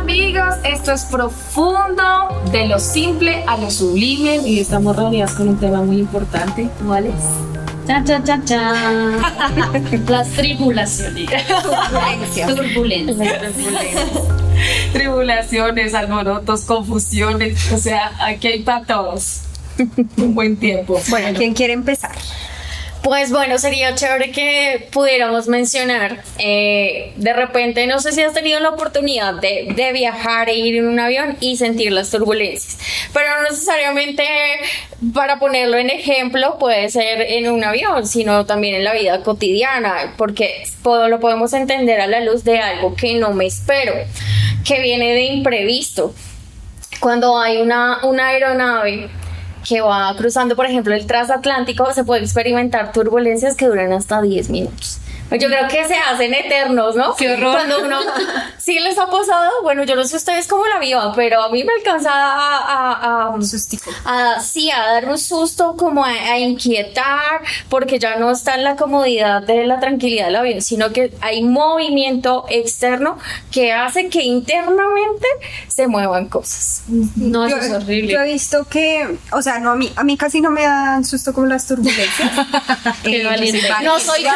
amigos, esto es Profundo, de lo simple a lo sublime, y estamos reunidas con un tema muy importante. ¿Cuál es? Chan, chan, chan, chan. Las tribulaciones. Turbulencias. Tribulaciones, alborotos, confusiones, o sea, aquí hay para todos. Un buen tiempo. Bueno, ¿quién quiere empezar? Pues bueno, sería chévere que pudiéramos mencionar, de repente, no sé si has tenido la oportunidad de viajar e ir en un avión y sentir las turbulencias, pero no necesariamente para ponerlo en ejemplo puede ser en un avión, sino también en la vida cotidiana, porque lo podemos entender a la luz de algo que no me espero, que viene de imprevisto. Cuando hay una aeronave que va cruzando, por ejemplo, el transatlántico, se puede experimentar turbulencias que duran hasta 10 minutos. Yo creo que se hacen eternos, ¿no? ¡Qué horror! Cuando uno, sí les ha pasado, bueno, yo no sé ustedes cómo la vivan, pero a mí me alcanza Un sustico. a dar un susto, como a inquietar, porque ya no está en la comodidad de la tranquilidad del avión, sino que hay movimiento externo que hace que internamente se muevan cosas. No, eso es horrible. Yo he visto que, o sea, no, a mí casi no me dan susto como las turbulencias. Qué Yo valiente. soy No soy yo.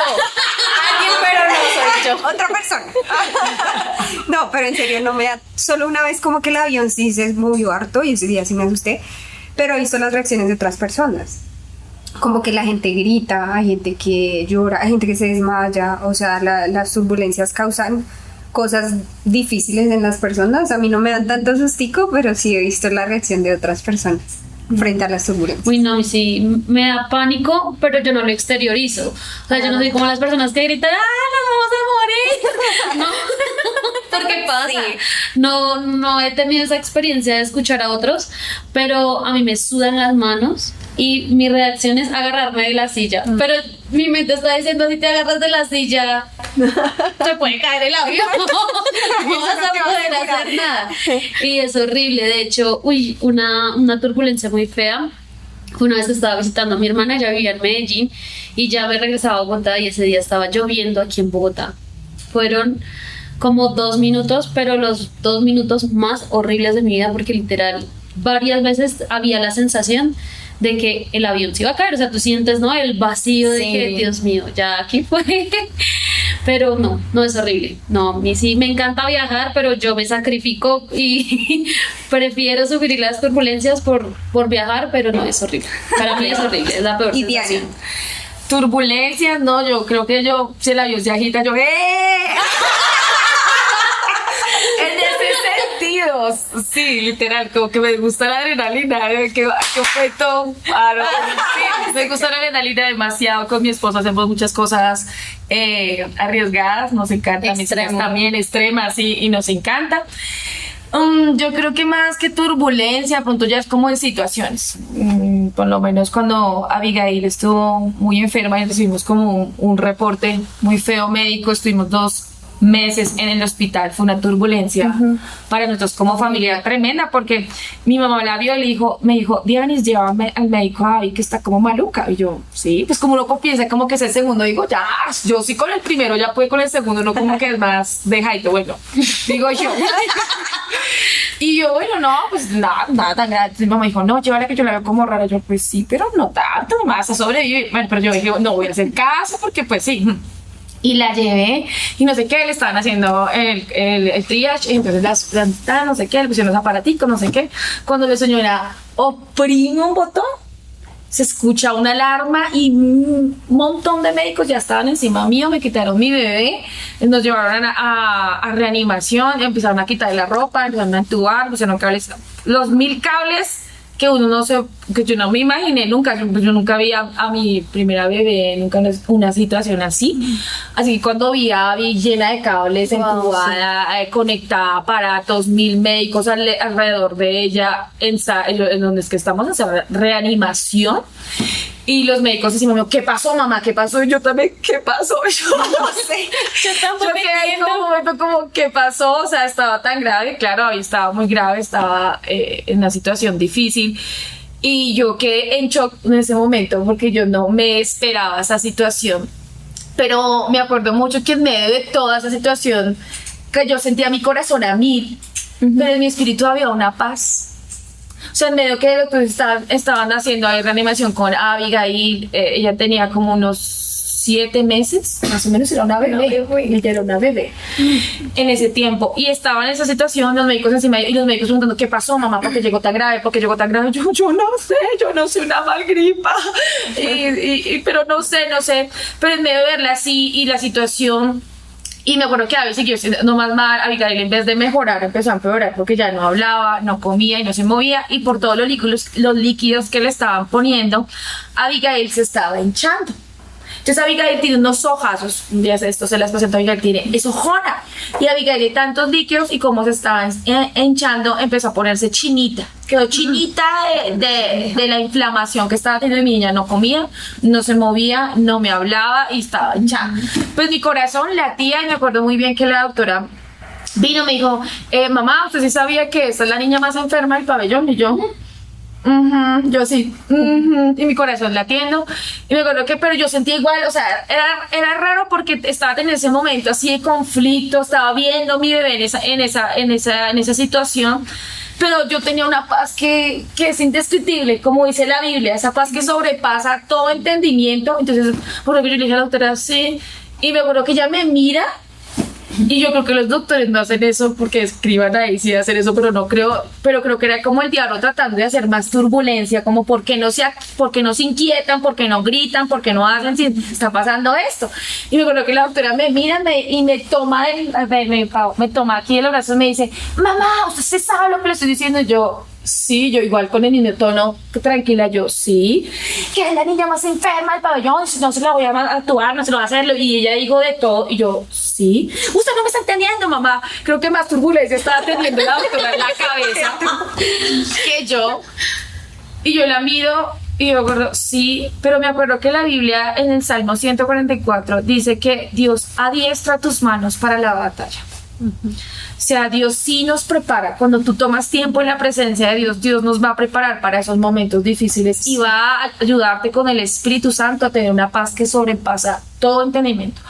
Alguien, pero no soy yo. Otra persona. No, pero en serio no me da. Solo una vez como que el avión sí se movió harto y ese día sí me asusté, pero he visto las reacciones de otras personas. Como que la gente grita, hay gente que llora, hay gente que se desmaya, o sea, las turbulencias causan cosas difíciles en las personas. A mí no me dan tanto sustico, pero sí he visto la reacción de otras personas frente a las turbulencias. Uy, no, sí, me da pánico, pero yo no lo exteriorizo. O sea, yo no soy como las personas que gritan, ¡ah, nos vamos a morir! No, porque pasa. Sí. No he tenido esa experiencia de escuchar a otros, pero a mí me sudan las manos y mi reacción es agarrarme de la silla. Pero mi mente está diciendo, si te agarras de la silla, se puede caer el avión. No vas a poder hacer nada. Y es horrible. De hecho, una turbulencia muy fea. Una vez estaba visitando a mi hermana, ella vivía en Medellín y ya me regresaba a Bogotá y ese día estaba lloviendo aquí en Bogotá. Fueron como 2 minutos, pero los 2 minutos más horribles de mi vida, porque literal varias veces había la sensación de que el avión se iba a caer. O sea, tú sientes, ¿no?, el vacío de que, Dios mío, ya aquí fue. Pero no es horrible. No, a mí sí me encanta viajar, pero yo me sacrifico y prefiero sufrir las turbulencias por viajar, pero no, es horrible. Para mí es horrible, es la peor Y sensación. Diana, Turbulencias, no, yo creo que si el avión se agita, yo en ese sentido, sí, literal, como que me gusta la adrenalina, que fue todo paro. Sí, me gusta la adrenalina demasiado. Con mi esposo hacemos muchas cosas arriesgadas, nos encanta. Mis hijas también extremas, y nos encanta. Yo creo que más que turbulencia, pronto ya es como de situaciones. Por lo menos cuando Abigail estuvo muy enferma y recibimos como un reporte muy feo médico, estuvimos 2 meses en el hospital. Fue una turbulencia para nosotros como familia tremenda, porque mi mamá la vio y me dijo, Dianis, llévame al médico a Abby, que está como maluca. Y yo, sí, pues como uno piensa como que es el segundo, digo, ya, yo sí con el primero, ya puede con el segundo, no como que es más dejadito, bueno, digo yo. Y yo, bueno, no, pues nada tan grave. Mi mamá dijo, no, llévala, que yo la veo como rara. Yo, pues sí, pero no tanto, nomás a sobrevivir. Bueno, pero yo dije, no voy a hacer caso, porque pues sí. Y la llevé, y no sé qué, le estaban haciendo el triage, y entonces no sé qué, le pusieron los aparaticos, no sé qué. Cuando la señora oprime un botón, se escucha una alarma y un montón de médicos ya estaban encima mío, me quitaron mi bebé, nos llevaron a reanimación, empezaron a quitarle la ropa, empezaron a entubar, pusieron cables, los 1000 cables que uno no se, que yo no me imaginé nunca. Yo nunca vi a mi primera bebé, nunca en una situación así. Así que cuando vi a Abby llena de cables, entubada, conectada a aparatos, 1000 médicos alrededor de ella, en donde es que estamos en esa reanimación. Y los médicos decían, ¿qué pasó, mamá? ¿Qué pasó? Y yo también, ¿qué pasó? Yo no sé. Yo tampoco Yo quedé en un momento como, ¿qué pasó? O sea, estaba tan grave. Claro, ahí estaba muy grave, estaba en una situación difícil. Y yo quedé en shock en ese momento porque yo no me esperaba esa situación. Pero me acuerdo mucho que en medio de toda esa situación, que yo sentía mi corazón a 1000. pero en mi espíritu había una paz. O sea, en medio que los doctores estaban haciendo ahí reanimación con Abigail, ella tenía como unos 7 meses, más o menos, era una bebé. Ella era una bebé en ese tiempo. Y estaba en esa situación, los médicos encima, y los médicos preguntando, ¿qué pasó, mamá? ¿Por qué llegó tan grave? ¿Por qué llegó tan grave? Yo no sé, una mal gripa. Pero no sé. Pero en medio de verla así y la situación... Y me acuerdo que a veces siguió siendo más mal. Abigail, en vez de mejorar, empezó a empeorar porque ya no hablaba, no comía y no se movía. Y por todos los líquidos que le estaban poniendo, Abigail se estaba hinchando. Entonces Abigail tiene unos ojazos, un día esto se las presento a Abigail, tiene es ojona. Y Abigail de tantos líquidos y como se estaba hinchando, empezó a ponerse chinita. Quedó chinita de la inflamación que estaba teniendo mi niña. No comía, no se movía, no me hablaba y estaba hinchada. Pues mi corazón latía y me acuerdo muy bien que la doctora vino y me dijo, mamá, ¿usted sí sabía que esta es la niña más enferma del pabellón? Y yo... yo sí, y mi corazón latiendo y me acuerdo que, pero yo sentía igual, o sea, era raro porque estaba en ese momento así de conflicto, estaba viendo a mi bebé en esa situación, pero yo tenía una paz que es indescriptible, como dice la Biblia, esa paz que sobrepasa todo entendimiento. Entonces, por lo que yo le dije a la doctora, sí, y me acuerdo que ella me mira. Y yo creo que los doctores no hacen eso porque escriban ahí sí hacen eso, pero creo que era como el diablo tratando de hacer más turbulencia, como por qué no se inquietan, por qué no gritan, por qué no hacen si está pasando esto. Y me acuerdo que la doctora me mira y me toma me toma aquí de los brazos y me dice, mamá, ¿usted se sabe lo que le estoy diciendo? Y yo, sí, yo igual con el mismo tono tranquila, yo sí, que es la niña más enferma del pabellón, no se la voy a actuar, no se lo va a hacer, y ella dijo de todo, y yo, sí, usted no me está entendiendo, mamá, creo que más turbulencia estaba teniendo la doctora en la cabeza que yo, y yo la miro, y yo me acuerdo, sí, pero me acuerdo que la Biblia en el Salmo 144 dice que Dios adiestra tus manos para la batalla. O sea, Dios sí nos prepara. Cuando tú tomas tiempo en la presencia de Dios, Dios nos va a preparar para esos momentos difíciles y va a ayudarte con el Espíritu Santo a tener una paz que sobrepasa todo entendimiento.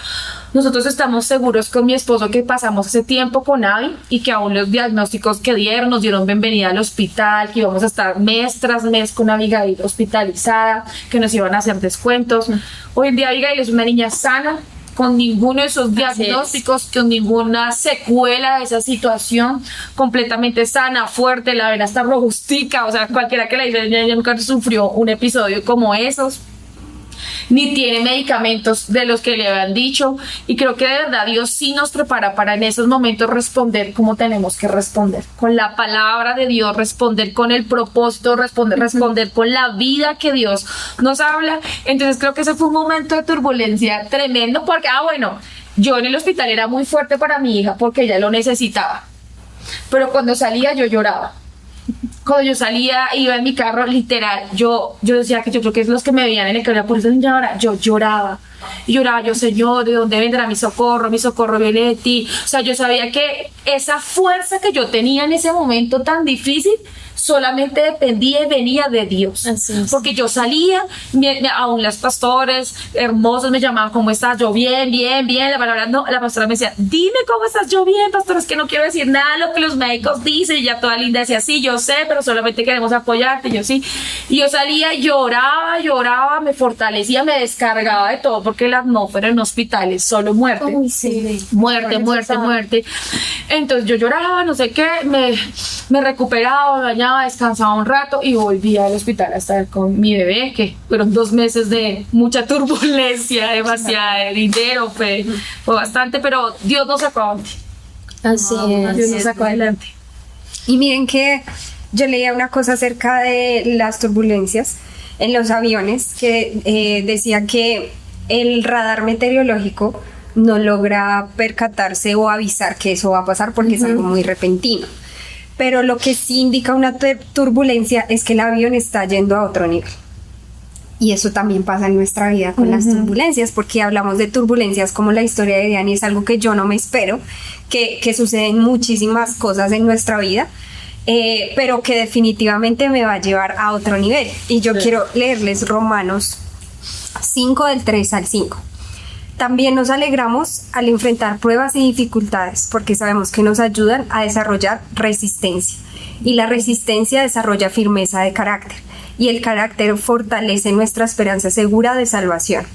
Nosotros estamos seguros con mi esposo que pasamos ese tiempo con Abby y que aún los diagnósticos que nos dieron bienvenida al hospital, que íbamos a estar mes tras mes con Abigail hospitalizada, que nos iban a hacer descuentos. Hoy en día Abigail es una niña sana, con ninguno de esos diagnósticos, con ninguna secuela de esa situación, completamente sana, fuerte, la ven hasta robustica, o sea, cualquiera que la dice, ella nunca sufrió un episodio como esos, ni tiene medicamentos de los que le habían dicho, y creo que de verdad Dios sí nos prepara para en esos momentos responder como tenemos que responder, con la palabra de Dios, responder con el propósito, responder con la vida que Dios nos habla. Entonces creo que ese fue un momento de turbulencia tremendo, porque, yo en el hospital era muy fuerte para mi hija porque ella lo necesitaba, pero cuando salía yo lloraba. Cuando yo salía, iba en mi carro, literal, yo decía que yo creo que es los que me veían en el carro, por eso yo lloraba. Y lloraba yo, Señor, ¿de dónde vendrá mi socorro? Mi socorro viene de ti. O sea, yo sabía que esa fuerza que yo tenía en ese momento tan difícil solamente dependía y venía de Dios. Porque yo salía, aún las pastores hermosos me llamaban, ¿cómo estás? Yo bien. La pastora me decía, dime cómo estás. Yo bien, pastor, es que no quiero decir nada de lo que los médicos dicen. Y ya toda linda decía, sí, yo sé, pero solamente queremos apoyarte. Yo sí. Y yo salía, lloraba, me fortalecía, me descargaba de todo, porque la atmósfera en hospitales solo muerte. Uy, sí. Muerte. Entonces yo lloraba, no sé qué, me recuperaba, me bañaba, descansaba un rato y volvía al hospital a estar con mi bebé, que fueron 2 meses de mucha turbulencia, demasiado dinero, fue bastante, pero Dios nos sacó adelante. Así es. Dios nos sacó adelante. Y miren que yo leía una cosa acerca de las turbulencias en los aviones que decía que el radar meteorológico no logra percatarse o avisar que eso va a pasar porque es algo muy repentino. Pero lo que sí indica una turbulencia es que el avión está yendo a otro nivel. Y eso también pasa en nuestra vida con las turbulencias, porque hablamos de turbulencias como la historia de Diani, es algo que yo no me espero, que suceden muchísimas cosas en nuestra vida, pero que definitivamente me va a llevar a otro nivel. Y yo quiero leerles Romanos 5 del 3 al 5. También nos alegramos al enfrentar pruebas y dificultades porque sabemos que nos ayudan a desarrollar resistencia y la resistencia desarrolla firmeza de carácter y el carácter fortalece nuestra esperanza segura de salvación.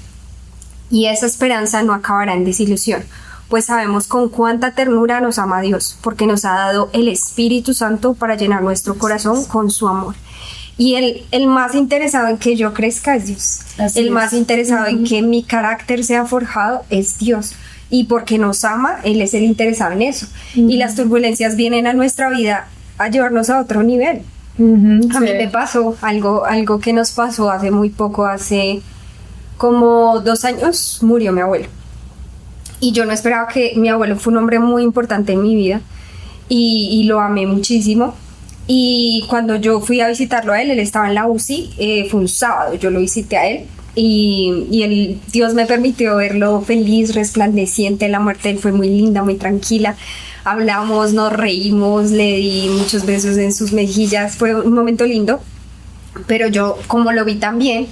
Y esa esperanza no acabará en desilusión, pues sabemos con cuánta ternura nos ama Dios, porque nos ha dado el Espíritu Santo para llenar nuestro corazón con su amor. Y el más interesado en que yo crezca es Dios. El más interesado en que mi carácter sea forjado es Dios. Y porque nos ama, Él es el interesado en eso. Y las turbulencias vienen a nuestra vida a llevarnos a otro nivel. A mí me pasó algo que nos pasó hace muy poco, hace como 2 años, murió mi abuelo. Y yo no esperaba que mi abuelo fue un hombre muy importante en mi vida y lo amé muchísimo. Y cuando yo fui a visitarlo a él, él estaba en la UCI, fue un sábado, yo lo visité a él y Dios me permitió verlo feliz, resplandeciente. La muerte de él fue muy linda, muy tranquila. Hablamos, nos reímos, le di muchos besos en sus mejillas, fue un momento lindo. Pero yo, como lo vi tan bien,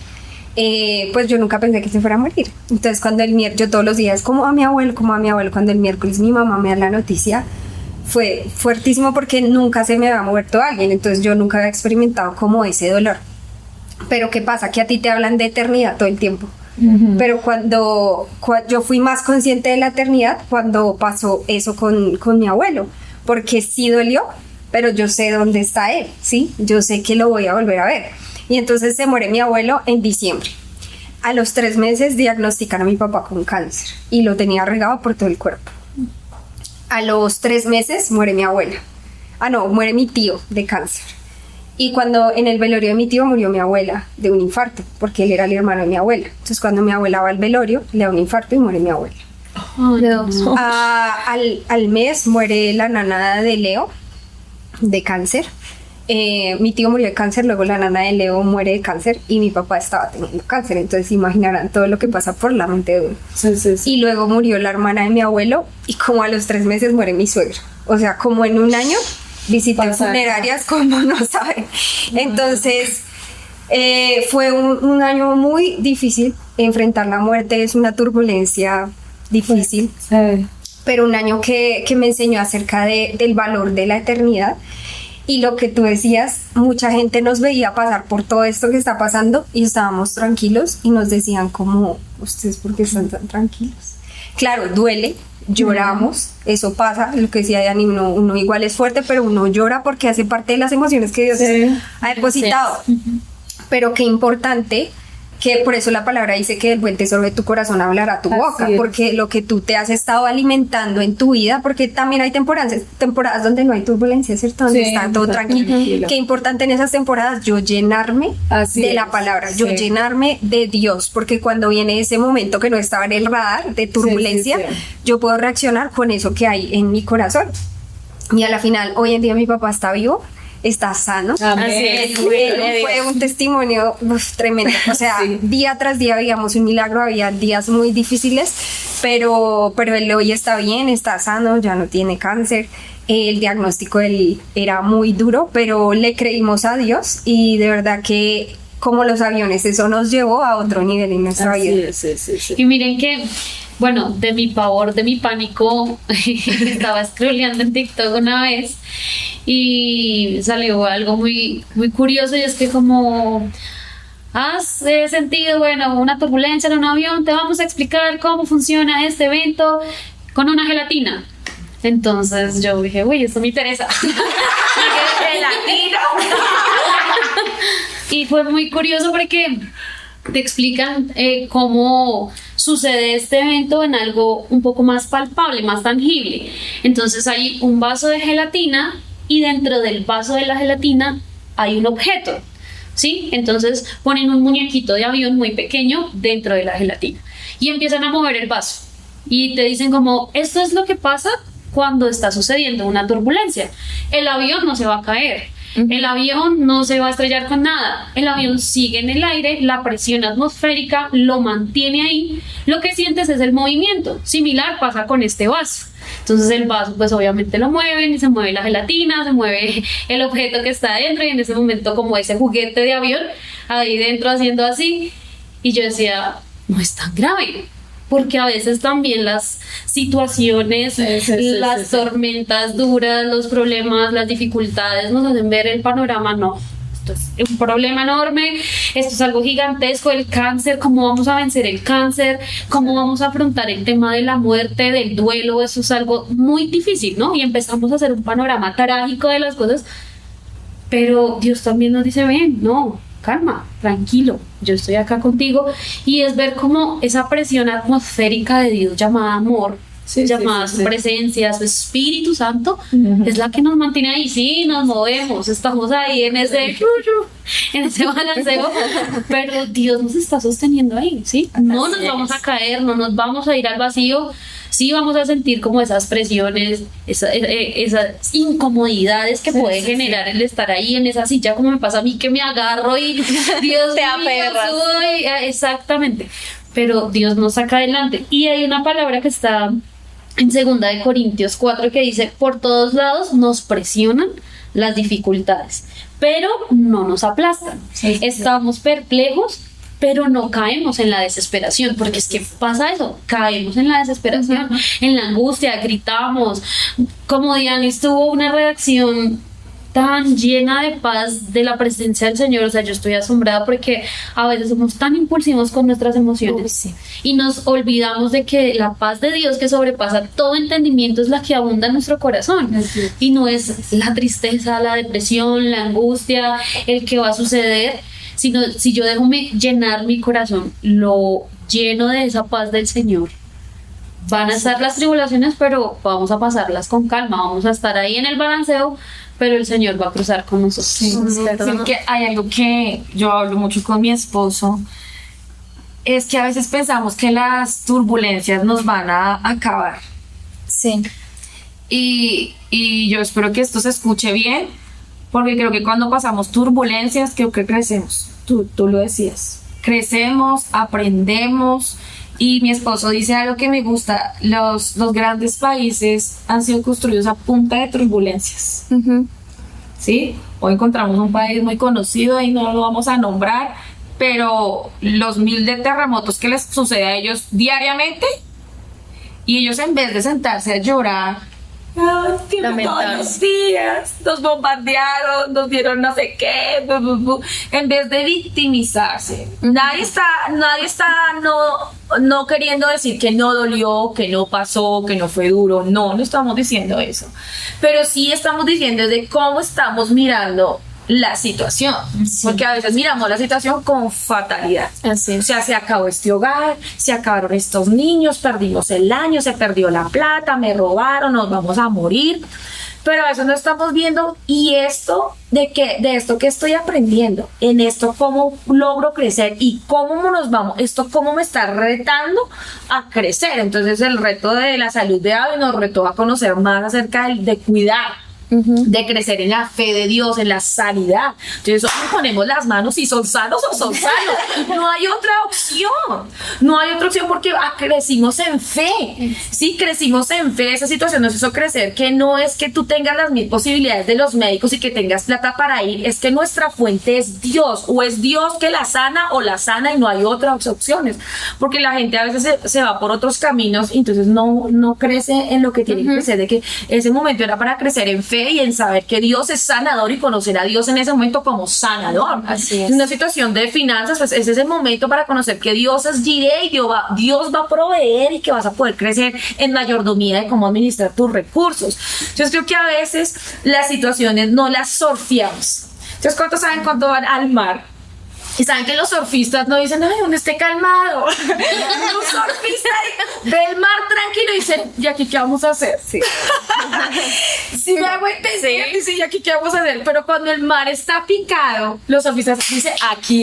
pues yo nunca pensé que se fuera a morir. Entonces cuando yo todos los días, como a mi abuelo, cuando el miércoles mi mamá me da la noticia, fue fuertísimo porque nunca se me había muerto alguien, entonces yo nunca había experimentado como ese dolor. Pero ¿qué pasa? Que a ti te hablan de eternidad todo el tiempo. Pero cuando yo fui más consciente de la eternidad cuando pasó eso con mi abuelo, porque sí dolió, pero yo sé dónde está él, ¿sí? Yo sé que lo voy a volver a ver. Y entonces se muere mi abuelo en diciembre. A los 3 meses diagnostican a mi papá con cáncer y lo tenía regado por todo el cuerpo. A los 3 meses muere mi abuela. Muere mi tío de cáncer. Y cuando en el velorio de mi tío murió mi abuela de un infarto, porque él era el hermano de mi abuela. Entonces cuando mi abuela va al velorio, le da un infarto y muere mi abuela. Al mes muere la nana de Leo de cáncer. Mi tío murió de cáncer, luego la nana de Leo muere de cáncer y mi papá estaba teniendo cáncer, entonces imaginarán todo lo que pasa por la mente de uno. Y luego murió la hermana de mi abuelo y como a los 3 meses muere mi suegro, o sea, como en un año visité funerarias como no saben. Entonces fue un año muy difícil. Enfrentar la muerte es una turbulencia difícil, pero un año que me enseñó acerca del valor de la eternidad. Y lo que tú decías, mucha gente nos veía pasar por todo esto que está pasando y estábamos tranquilos y nos decían como, ¿ustedes por qué están tan tranquilos? Claro, duele, lloramos, eso pasa, lo que decía Dani, uno igual es fuerte, pero uno llora porque hace parte de las emociones que Dios ha depositado. Pero qué importante, que por eso la palabra dice que del buen tesoro de tu corazón hablará tu boca, porque lo que tú te has estado alimentando en tu vida, porque también hay temporadas donde no hay turbulencia, ¿cierto? Donde está todo tranquilo. Qué importante en esas temporadas yo llenarme de la palabra, yo llenarme de Dios, porque cuando viene ese momento que no estaba en el radar de turbulencia, yo puedo reaccionar con eso que hay en mi corazón. Y a la final, hoy en día mi papá está vivo, está sano. Él fue un testimonio tremendo. O sea, día tras día veíamos un milagro, había días muy difíciles, pero él hoy está bien, está sano, ya no tiene cáncer. El diagnóstico de él era muy duro, pero le creímos a Dios y de verdad que como los aviones, eso nos llevó a otro nivel en nuestra vida. Y miren que, bueno, de mi pavor, de mi pánico, estaba scrolleando en TikTok una vez y salió algo muy, muy curioso y es que como has sentido, bueno, una turbulencia en un avión, te vamos a explicar cómo funciona este evento con una gelatina. Entonces yo dije, uy, esto me interesa. Gelatina. Y fue muy curioso porque te explican cómo sucede este evento en algo un poco más palpable, más tangible. Entonces hay un vaso de gelatina y dentro del vaso de la gelatina hay un objeto, ¿sí? Entonces ponen un muñequito de avión muy pequeño dentro de la gelatina y empiezan a mover el vaso y te dicen como, esto es lo que pasa cuando está sucediendo una turbulencia. El avión no se va a caer. El avión no se va a estrellar con nada. El avión sigue en el aire, la presión atmosférica lo mantiene ahí. Lo que sientes es el movimiento. Similar pasa con este vaso. Entonces el vaso pues obviamente lo mueven y se mueve la gelatina, se mueve el objeto que está adentro y en ese momento como ese juguete de avión ahí dentro haciendo así. Y yo decía, no es tan grave. porque a veces también las situaciones, las tormentas duras, los problemas, las dificultades nos hacen ver el panorama, no. Esto es un problema enorme, esto es algo gigantesco, el cáncer, cómo vamos a vencer el cáncer, cómo vamos a afrontar el tema de la muerte, del duelo, eso es algo muy difícil, ¿no? Y empezamos a hacer un panorama trágico de las cosas, pero Dios también nos dice, ven, no, calma, tranquilo, yo estoy acá contigo, y es ver cómo esa presión atmosférica de Dios llamada amor, llamada su presencia, su Espíritu Santo, es la que nos mantiene ahí. Sí, nos movemos, estamos ahí en ese balanceo, pero Dios nos está sosteniendo ahí, ¿sí? No nos vamos a caer, no nos vamos a ir al vacío. Sí vamos a sentir como esas presiones, esas incomodidades que puede generar el estar ahí en esa silla, como me pasa a mí, que me agarro y Dios te aferras. Exactamente, pero Dios nos saca adelante. Y hay una palabra que está en 2 Corintios 4 que dice, por todos lados nos presionan las dificultades, pero no nos aplastan. Estamos perplejos, pero no caemos en la desesperación, porque es que pasa eso, caemos en la desesperación, en la angustia, gritamos. Como Dianis tuvo una reacción tan llena de paz de la presencia del Señor, o sea, yo estoy asombrada porque a veces somos tan impulsivos con nuestras emociones y nos olvidamos de que la paz de Dios, que sobrepasa todo entendimiento, es la que abunda en nuestro corazón, y no es la tristeza, la depresión, la angustia, el que va a suceder, sino si yo dejo llenar mi corazón, lo lleno de esa paz del Señor. Van a estar las tribulaciones, pero vamos a pasarlas con calma, vamos a estar ahí en el balanceo, pero el Señor va a cruzar con nosotros. Sí, que hay algo que yo hablo mucho con mi esposo, es que a veces pensamos que las turbulencias nos van a acabar. Sí. Y yo espero que esto se escuche bien, porque creo que cuando pasamos turbulencias, creo que crecemos. Tú lo decías. Crecemos, aprendemos. Y mi esposo dice algo que me gusta: los grandes países han sido construidos a punta de turbulencias. ¿Sí? Hoy encontramos un país muy conocido y no lo vamos a nombrar, pero los 1000 de terremotos que les sucede a ellos diariamente, y ellos, en vez de sentarse a llorar, todos los días nos bombardearon, nos dieron no sé qué, en vez de victimizarse, nadie está no queriendo decir que no dolió, que no pasó, que no fue duro. No estamos diciendo eso, pero sí estamos diciendo de cómo estamos mirando la situación, porque a veces miramos la situación con fatalidad. Así es. O sea, se acabó este hogar, se acabaron estos niños, perdimos el año, se perdió la plata, me robaron, nos vamos a morir. Pero a veces no estamos viendo, y esto de esto que estoy aprendiendo, en esto cómo logro crecer y cómo esto cómo me está retando a crecer. Entonces el reto de la salud de Abby nos retó a conocer más acerca de cuidar, de crecer en la fe de Dios, en la sanidad. Entonces nosotros ponemos las manos y son sanos o son sanos. No hay otra opción, porque crecimos en fe. Sí, crecimos en fe. Esa situación nos hizo crecer, que no es que tú tengas las 1000 posibilidades de los médicos y que tengas plata para ir, es que nuestra fuente es Dios, o es Dios que la sana o la sana, y no hay otras opciones, porque la gente a veces se va por otros caminos y entonces no crece en lo que tiene que crecer, de que ese momento era para crecer en fe y en saber que Dios es sanador y conocer a Dios en ese momento como sanador. Así es. En una situación de finanzas, pues ese es el momento para conocer que Dios es Jireh y Dios va a proveer, y que vas a poder crecer en mayordomía de cómo administrar tus recursos. Yo creo que a veces las situaciones no las surfeamos. Entonces, ¿cuántos saben cuando van al mar? Y saben que los surfistas no dicen, ay, ¿dónde esté calmado? Un surfista ve el mar tranquilo y dice, ¿y aquí qué vamos a hacer? Sí. Si me hago entender, dice, ¿y aquí qué vamos a hacer? Pero cuando el mar está picado, los surfistas dicen, aquí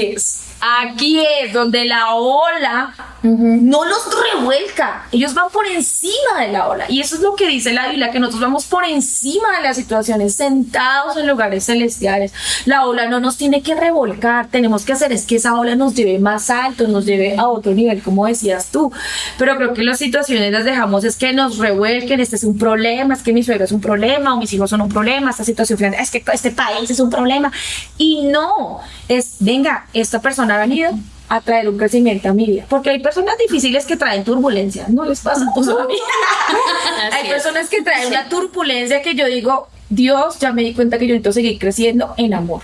es donde la ola no los revuelca, ellos van por encima de la ola. Y eso es lo que dice la Biblia, que nosotros vamos por encima de las situaciones, sentados en lugares celestiales. La ola no nos tiene que revolcar, tenemos que hacer es que esa ola nos lleve más alto, nos lleve a otro nivel, como decías tú. Pero creo que las situaciones las dejamos es que nos revuelquen. Este es un problema, es que mi suegro es un problema, o mis hijos son un problema, esta situación es que este país es un problema. Y no, venga, esta persona ha venido a traer un crecimiento a mi vida. Porque hay personas difíciles que traen turbulencia, ¿no les pasa? Pues a mí. Hay personas que traen una turbulencia que yo digo, Dios, ya me di cuenta que yo necesito seguir creciendo en amor.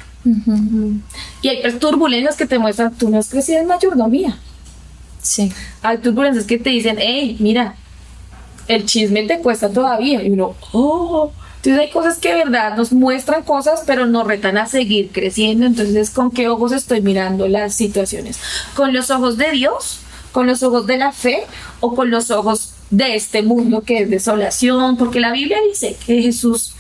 Y hay turbulencias que te muestran, tú no has crecido en mayordomía. Sí. Hay turbulencias que te dicen, hey, mira, el chisme te cuesta todavía. Y uno, oh. Entonces hay cosas que de verdad nos muestran cosas, pero nos retan a seguir creciendo. Entonces, ¿con qué ojos estoy mirando las situaciones? ¿Con los ojos de Dios? ¿Con los ojos de la fe? ¿O con los ojos de este mundo que es desolación? Porque la Biblia dice que Jesús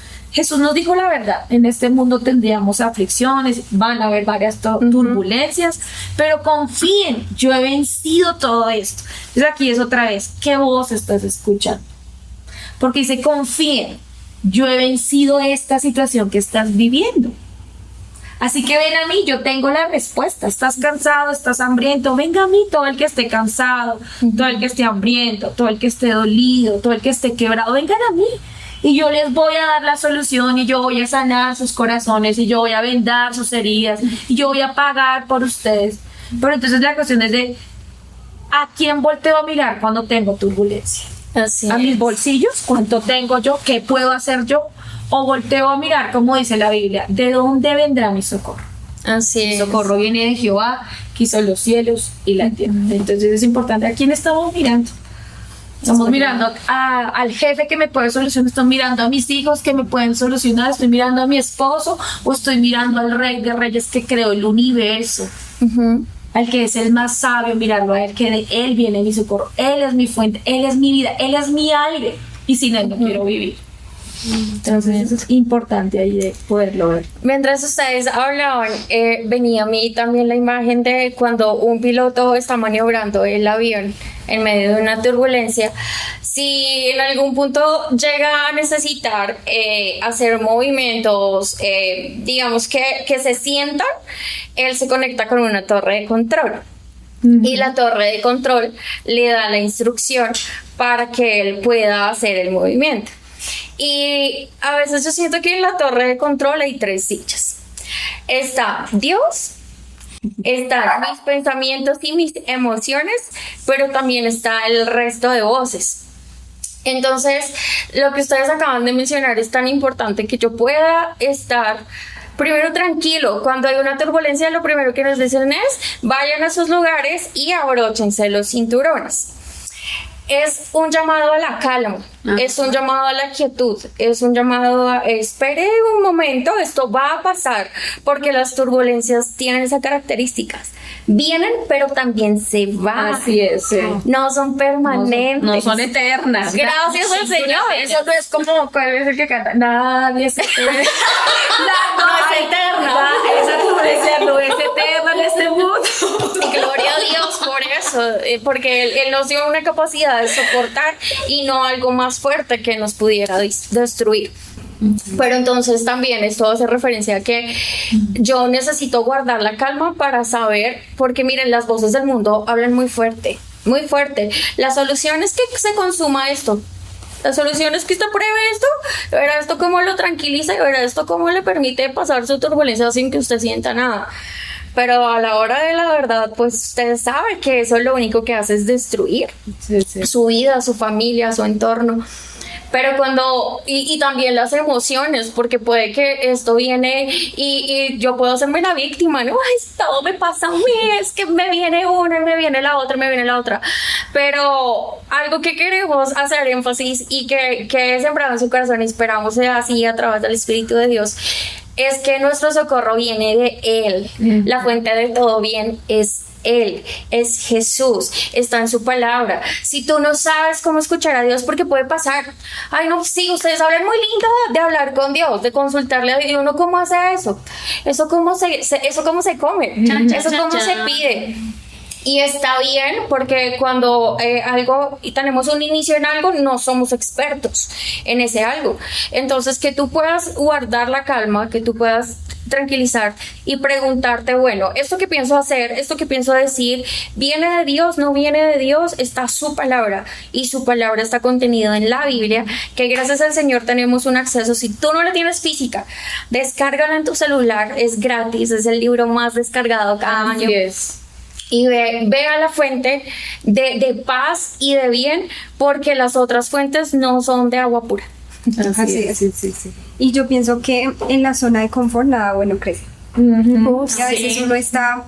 nos dijo la verdad. En este mundo tendríamos aflicciones, van a haber varias turbulencias, pero confíen, yo he vencido todo esto. Entonces aquí es otra vez, ¿qué voz estás escuchando? Porque dice, confíen, yo he vencido esta situación que estás viviendo. Así que ven a mí, yo tengo la respuesta. Estás cansado, estás hambriento, venga a mí, todo el que esté cansado, todo el que esté hambriento, todo el que esté dolido, todo el que esté quebrado, vengan a mí. Y yo les voy a dar la solución, y yo voy a sanar sus corazones, y yo voy a vendar sus heridas, y yo voy a pagar por ustedes. Pero entonces la cuestión es de, ¿a quién volteo a mirar cuando tengo turbulencia? Así ¿A mis es. bolsillos? ¿Cuánto tengo yo? ¿Qué puedo hacer yo? O volteo a mirar, como dice la Biblia, ¿de dónde vendrá mi socorro? Así Mi es. socorro viene de Jehová, que hizo los cielos y la tierra. Entonces es importante, ¿a quién estamos mirando? Estamos mirando al jefe que me puede solucionar, estoy mirando a mis hijos que me pueden solucionar, estoy mirando a mi esposo, o estoy mirando al Rey de Reyes que creó el universo, al que es el más sabio, mirarlo a él, que de él viene mi socorro, él es mi fuente, él es mi vida, él es mi aire, y sin él no quiero vivir. Entonces eso es importante ahí de poderlo ver. Mientras ustedes hablaban, venía a mí también la imagen de cuando un piloto está maniobrando el avión en medio de una turbulencia. Si en algún punto llega a necesitar hacer movimientos, digamos que se sientan, él se conecta con una torre de control. Y la torre de control le da la instrucción para que él pueda hacer el movimiento. Y a veces yo siento que en la torre de control hay 3 sillas. Está Dios, están mis pensamientos y mis emociones, pero también está el resto de voces. Entonces, lo que ustedes acaban de mencionar es tan importante, que yo pueda estar primero tranquilo. Cuando hay una turbulencia, lo primero que nos dicen es, vayan a sus lugares y abróchense los cinturones. Es un llamado a la calma, es un llamado a la quietud, es un llamado a espere un momento, esto va a pasar, porque las turbulencias tienen esas características. Vienen, pero también se van. Así es. No son permanentes. No son eternas. Gracias al Señor. Eso no es como, ¿cuál es el que canta? Nadie se eterna. No es eterna. Esa turbulencia no es eterna en este mundo. Gloria a Dios por eso, porque Él nos dio una capacidad de soportar y no algo más fuerte que nos pudiera destruir. Pero entonces también esto hace referencia a que yo necesito guardar la calma para saber, porque miren, las voces del mundo hablan muy fuerte, muy fuerte. La solución es que se consuma esto. La solución es que usted pruebe esto, verá esto cómo lo tranquiliza y verá esto cómo le permite pasar su turbulencia sin que usted sienta nada. Pero a la hora de la verdad, pues usted sabe que eso lo único que hace es destruir su vida, su familia, su entorno. Pero cuando, y también las emociones, porque puede que esto viene y yo puedo hacerme la víctima, ¿no? Ay, todo me pasa a mí, es que me viene una y me viene la otra, me viene la otra. Pero algo que queremos hacer énfasis y que es sembrado en su corazón y esperamos sea así a través del Espíritu de Dios, es que nuestro socorro viene de Él. La fuente de todo bien es Él, es Jesús, está en su palabra. Si tú no sabes cómo escuchar a Dios, porque puede pasar, ay no, sí, ustedes hablan muy lindo de hablar con Dios, de consultarle a Dios, y uno cómo hace eso, eso cómo se come, eso cómo se pide. Y está bien, porque cuando algo y tenemos un inicio en algo, no somos expertos en ese algo. Entonces, que tú puedas guardar la calma, que tú puedas tranquilizar y preguntarte, bueno, esto que pienso hacer, esto que pienso decir, ¿viene de Dios? ¿No viene de Dios? Está su palabra, y su palabra está contenida en la Biblia, que gracias al Señor tenemos un acceso. Si tú no la tienes física, descárgala en tu celular, es gratis, es el libro más descargado cada año. Así es. y ve a la fuente de paz y de bien, porque las otras fuentes no son de agua pura. Así es. Sí. Y yo pienso que en la zona de confort nada bueno crece. Y a veces uno está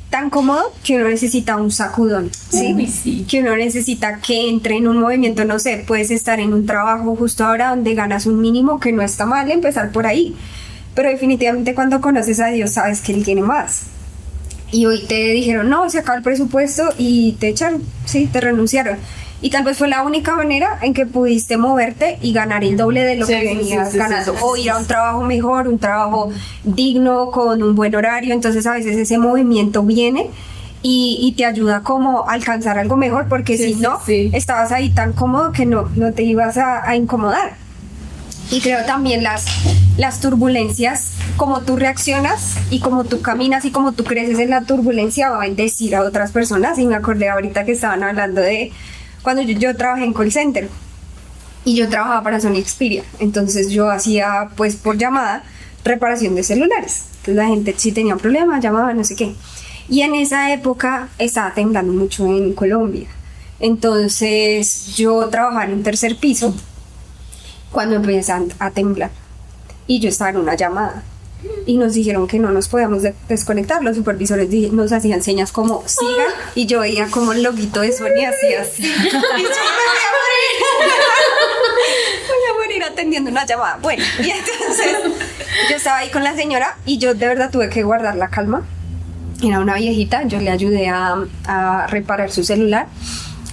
tan cómodo que uno necesita un sacudón, ¿sí? Uy, sí. Que uno necesita que entre en un movimiento, no sé, puedes estar en un trabajo justo ahora donde ganas un mínimo, que no está mal empezar por ahí, pero definitivamente cuando conoces a Dios sabes que Él tiene más. Y hoy te dijeron, no, se acaba el presupuesto y te echaron, sí, te renunciaron. Y tal vez fue la única manera en que pudiste moverte y ganar el doble de lo que venías ganando. O ir a un trabajo mejor, un trabajo digno, con un buen horario. Entonces a veces ese movimiento viene y te ayuda como a alcanzar algo mejor, porque si no, estabas ahí tan cómodo que no te ibas a incomodar. Y creo también las turbulencias, como tú reaccionas y como tú caminas y como tú creces en la turbulencia, va a bendecir a otras personas. Y me acordé ahorita que estaban hablando de cuando yo trabajé en call center y yo trabajaba para Sony Xperia. Entonces yo hacía, pues por llamada, reparación de celulares. Entonces la gente sí tenía un problema, llamaba, no sé qué. Y en esa época estaba temblando mucho en Colombia. Entonces yo trabajaba en un tercer piso cuando empezaron a temblar y yo estaba en una llamada y nos dijeron que no nos podíamos desconectar. Los supervisores nos hacían señas como sigan y yo veía como el loguito de Sony hacía así y yo me voy a morir atendiendo una llamada. Bueno, y entonces yo estaba ahí con la señora y yo de verdad tuve que guardar la calma. Era una viejita, yo le ayudé a reparar su celular.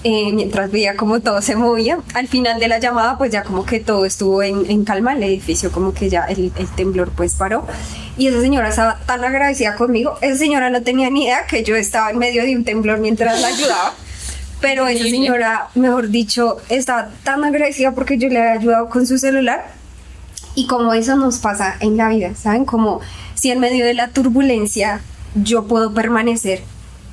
Mientras veía cómo todo se movía. Al final de la llamada pues ya como que todo estuvo en calma, el edificio como que ya el temblor pues paró, y esa señora estaba tan agradecida conmigo. Esa señora no tenía ni idea que yo estaba en medio de un temblor mientras la ayudaba, pero esa señora, mejor dicho, estaba tan agradecida porque yo le había ayudado con su celular. Y como eso nos pasa en la vida, ¿saben? Como si en medio de la turbulencia yo puedo permanecer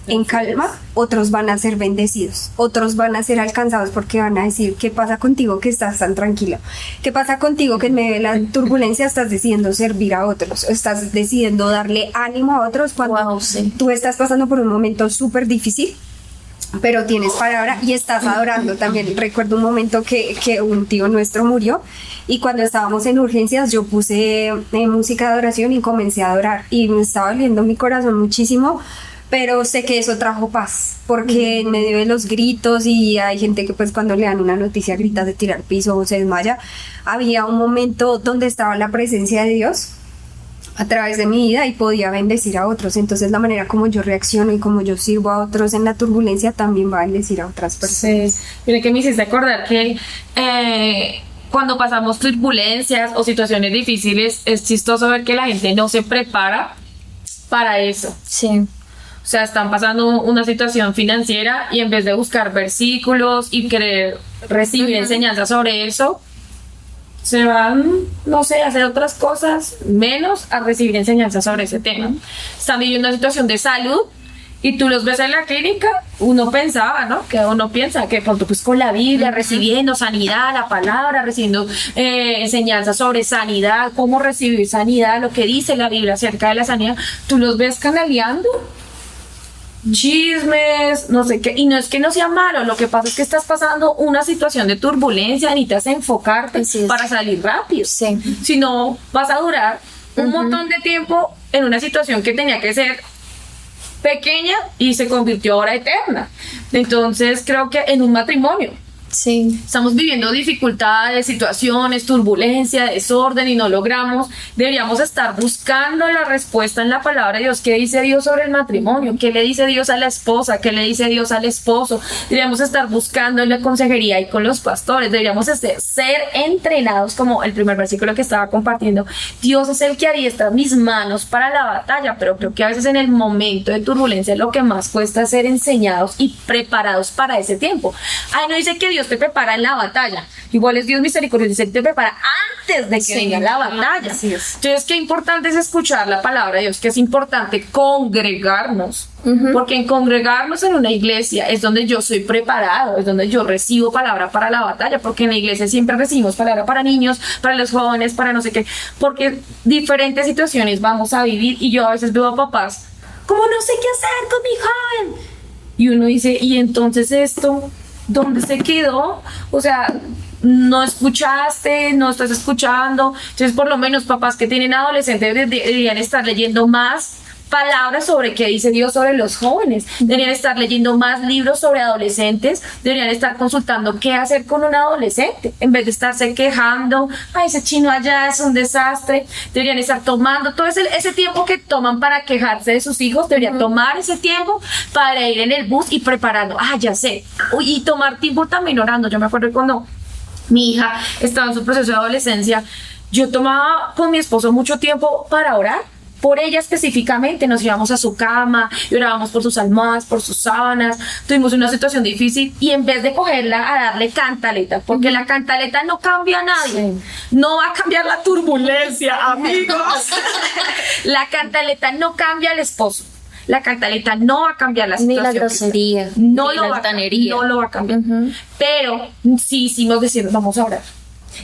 en calma, otros van a ser bendecidos, otros van a ser alcanzados porque van a decir, ¿qué pasa contigo que estás tan tranquilo? ¿Qué pasa contigo que en medio de la turbulencia estás decidiendo servir a otros? ¿Estás decidiendo darle ánimo a otros cuando tú estás pasando por un momento súper difícil? Pero tienes palabra y estás adorando también. Recuerdo un momento que un tío nuestro murió y cuando estábamos en urgencias yo puse música de adoración y comencé a adorar y me estaba doliendo mi corazón muchísimo. Pero sé que eso trajo paz, porque en medio de los gritos, y hay gente que pues cuando le dan una noticia grita de tirar piso o se desmaya, había un momento donde estaba la presencia de Dios a través de mi vida y podía bendecir a otros. Entonces la manera como yo reacciono y como yo sirvo a otros en la turbulencia también va a bendecir a otras personas. Sí, mira que me hiciste acordar que cuando pasamos turbulencias o situaciones difíciles es chistoso ver que la gente no se prepara para eso. Sí. O sea, están pasando una situación financiera y en vez de buscar versículos y querer recibir enseñanzas sobre eso, se van, no sé, a hacer otras cosas menos a recibir enseñanzas sobre ese tema. Están viviendo una situación de salud y tú los ves en la clínica, uno piensa que de pronto pues con la Biblia, recibiendo sanidad, la palabra, recibiendo enseñanzas sobre sanidad, cómo recibir sanidad, lo que dice la Biblia acerca de la sanidad, tú los ves canaleando chismes, no sé qué, y no es que no sea malo, lo que pasa es que estás pasando una situación de turbulencia, necesitas enfocarte para salir rápido, si no vas a durar un montón de tiempo en una situación que tenía que ser pequeña y se convirtió ahora eterna. Entonces creo que en un matrimonio estamos viviendo dificultades, situaciones, turbulencia, desorden y no logramos. Deberíamos estar buscando la respuesta en la palabra de Dios. ¿Qué dice Dios sobre el matrimonio? ¿Qué le dice Dios a la esposa? ¿Qué le dice Dios al esposo? Deberíamos estar buscando en la consejería y con los pastores. Deberíamos ser entrenados, como el primer versículo que estaba compartiendo. Dios es el que adiestra mis manos para la batalla, pero creo que a veces en el momento de turbulencia lo que más cuesta es ser enseñados y preparados para ese tiempo. Ay, no dice que Dios te prepara en la batalla, igual es Dios misericordioso, dice que te prepara antes de que venga la batalla. Entonces qué importante es escuchar la palabra de Dios, que es importante congregarnos, porque en congregarnos en una iglesia es donde yo soy preparado, es donde yo recibo palabra para la batalla, porque en la iglesia siempre recibimos palabra para niños, para los jóvenes, para no sé qué, porque diferentes situaciones vamos a vivir y yo a veces veo a papás como no sé qué hacer con mi joven. Y uno dice, ¿y entonces esto dónde se quedó? O sea, no escuchaste, no estás escuchando. Entonces, por lo menos papás que tienen adolescentes deberían estar leyendo más palabras sobre qué dice Dios sobre los jóvenes, deberían estar leyendo más libros sobre adolescentes, deberían estar consultando qué hacer con un adolescente, en vez de estarse quejando, ay, ese chino allá es un desastre. Deberían estar tomando todo ese tiempo que toman para quejarse de sus hijos, deberían tomar ese tiempo para ir en el bus y preparando, ya sé, y tomar tiempo también orando. Yo me acuerdo cuando mi hija estaba en su proceso de adolescencia, yo tomaba con mi esposo mucho tiempo para orar por ella específicamente. Nos íbamos a su cama y orábamos por sus almohadas, por sus sábanas. Tuvimos una situación difícil y en vez de cogerla a darle cantaleta, porque la cantaleta no cambia a nadie, no va a cambiar la turbulencia, amigos. La cantaleta no cambia al esposo. La cantaleta no va a cambiar la situación. Ni la grosería, no ni lo la va, altanería. no lo va a cambiar. Pero sí hicimos decir, vamos a orar.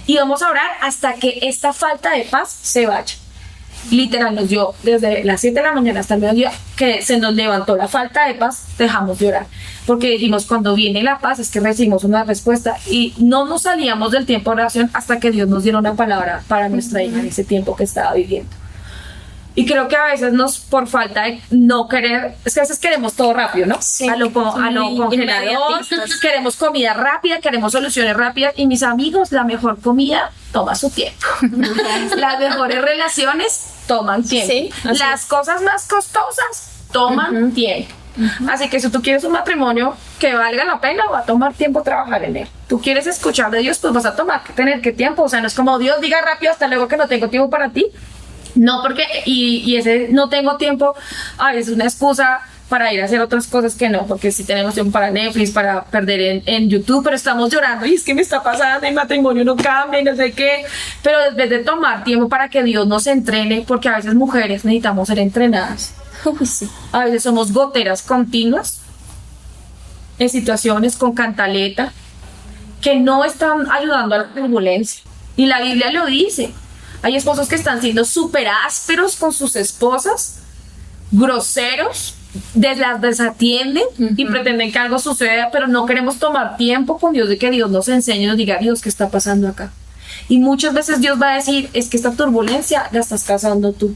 Y vamos a orar hasta que esta falta de paz se vaya. Literal, nos dio desde las 7 de la mañana hasta el mediodía que se nos levantó la falta de paz, dejamos de orar. Porque dijimos, cuando viene la paz es que recibimos una respuesta, y no nos salíamos del tiempo de oración hasta que Dios nos diera una palabra para nuestra hija en ese tiempo que estaba viviendo. Y creo que a veces por falta de no querer, es que a veces queremos todo rápido, ¿no? Sí. A lo congelador, Inmediatistas. queremos comida rápida, queremos soluciones rápidas. Y mis amigos, la mejor comida toma su tiempo. Las mejores relaciones toman tiempo. Sí, así Las cosas más costosas toman tiempo. Así que si tú quieres un matrimonio que valga la pena, va a tomar tiempo trabajar en él. Tú quieres escuchar de Dios, pues vas a tener que tiempo. O sea, no es como Dios diga rápido, hasta luego, que no tengo tiempo para ti. No, porque, y ese no tengo tiempo, es una excusa para ir a hacer otras cosas que no, porque sí tenemos tiempo para Netflix, para perder en YouTube, pero estamos llorando, y es que me está pasando, el matrimonio no cambia y no sé qué. Pero en vez de tomar tiempo para que Dios nos entrene, porque a veces mujeres necesitamos ser entrenadas. Sí. A veces somos goteras continuas en situaciones con cantaleta que no están ayudando a la turbulencia. Y la Biblia lo dice. Hay esposos que están siendo súper ásperos con sus esposas, groseros, las desatienden y pretenden que algo suceda, pero no queremos tomar tiempo con Dios de que Dios nos enseñe y nos diga, Dios, ¿qué está pasando acá? Y muchas veces Dios va a decir, es que esta turbulencia la estás causando tú.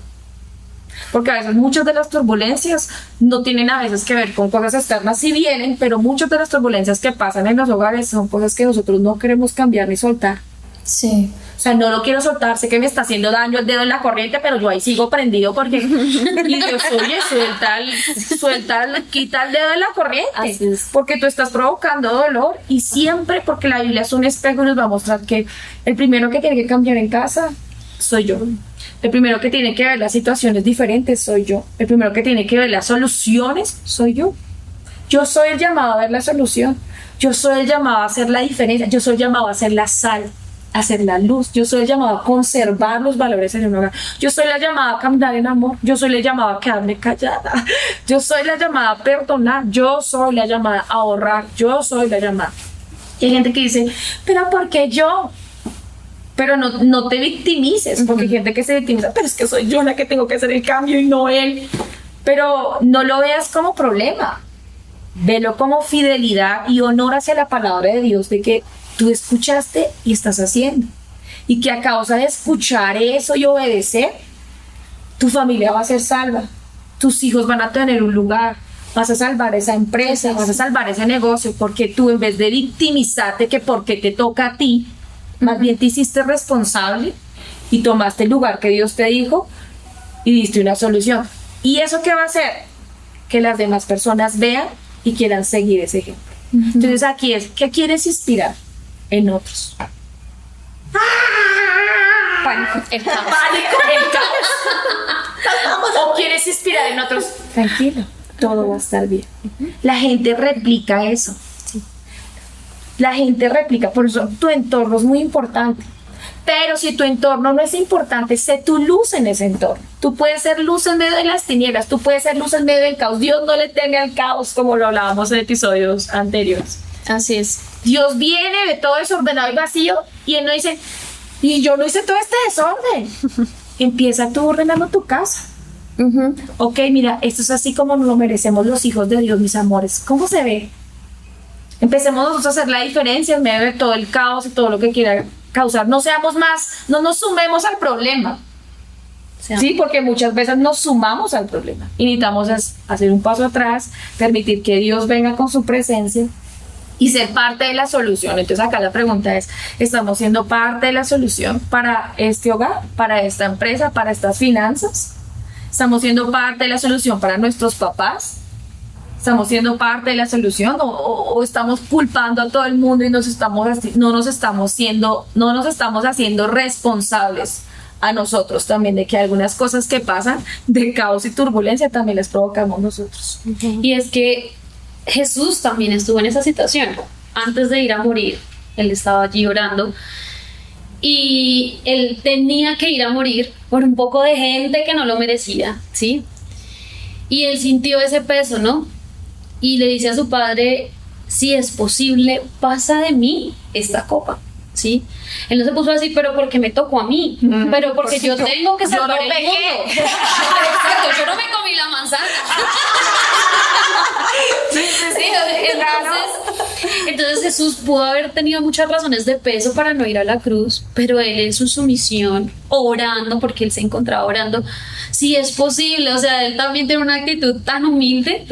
Porque a veces muchas de las turbulencias no tienen a veces que ver con cosas externas, sí vienen, pero muchas de las turbulencias que pasan en los hogares son cosas que nosotros no queremos cambiar ni soltar. Sí. O sea, no lo quiero soltar, sé que me está haciendo daño el dedo en la corriente, pero yo ahí sigo prendido porque y Dios, oye, quita el dedo de la corriente. Así es. Porque tú estás provocando dolor, y siempre, porque la Biblia es un espejo y nos va a mostrar que el primero que tiene que cambiar en casa soy yo. El primero que tiene que ver las situaciones diferentes soy yo. El primero que tiene que ver las soluciones soy yo. Yo soy el llamado a ver la solución. Yo soy el llamado a hacer la diferencia. Yo soy el llamado a hacer la sal, hacer la luz. Yo soy el llamado a conservar los valores en un hogar. Yo soy la llamada a caminar en amor. Yo soy la llamada a quedarme callada. Yo soy la llamada a perdonar. Yo soy la llamada a ahorrar. Yo soy la llamada. Y hay gente que dice, pero ¿por qué yo? Pero no te victimices, porque hay gente que se victimiza, pero es que soy yo la que tengo que hacer el cambio y no él. Pero no lo veas como problema. Velo como fidelidad y honor hacia la palabra de Dios, de que tú escuchaste y estás haciendo, y que a causa de escuchar eso y obedecer, tu familia va a ser salva, tus hijos van a tener un lugar, vas a salvar esa empresa, vas a salvar ese negocio, porque tú, en vez de victimizarte que porque te toca a ti, más bien te hiciste responsable y tomaste el lugar que Dios te dijo y diste una solución. ¿Y eso qué va a hacer? Que las demás personas vean y quieran seguir ese ejemplo. Entonces aquí es, ¿qué quieres inspirar en otros? Pánico. El caos. Pánico, el caos. ¿O quieres inspirar en otros? Tranquilo, todo va a estar bien. La gente replica eso. La gente replica, por eso tu entorno es muy importante. Pero si tu entorno no es importante, sé tu luz en ese entorno. Tú puedes ser luz en medio de las tinieblas, tú puedes ser luz en medio del caos. Dios no le teme al caos, como lo hablábamos en episodios anteriores. Así es. Dios viene de todo desordenado y vacío, y Él no dice, y yo no hice todo este desorden. Empieza tú ordenando tu casa. Ok, mira, esto es así como nos lo merecemos los hijos de Dios, mis amores. ¿Cómo se ve? Empecemos nosotros a hacer la diferencia en medio de todo el caos y todo lo que quiera causar. No seamos más, no nos sumemos al problema. Sí, porque muchas veces nos sumamos al problema y necesitamos hacer un paso atrás, permitir que Dios venga con su presencia y ser parte de la solución. Entonces acá la pregunta es, ¿estamos siendo parte de la solución para este hogar, para esta empresa, para estas finanzas? ¿Estamos siendo parte de la solución para nuestros papás? ¿Estamos siendo parte de la solución o estamos culpando a todo el mundo y no nos estamos haciendo responsables a nosotros también de que algunas cosas que pasan de caos y turbulencia también les provocamos nosotros? Y es que Jesús también estuvo en esa situación. Antes de ir a morir, él estaba allí orando y él tenía que ir a morir por un poco de gente que no lo merecía, ¿sí? Y él sintió ese peso, ¿no? Y le dice a su padre, si es posible, pasa de mí esta copa, ¿sí? Él no se puso así, pero porque me tocó a mí, pero porque yo tengo que salvar el mundo. Exacto, yo no me comí la manzana. Entonces Jesús pudo haber tenido muchas razones de peso para no ir a la cruz, pero él en su sumisión, orando, porque él se encontraba orando, si es posible, o sea, él también tiene una actitud tan humilde,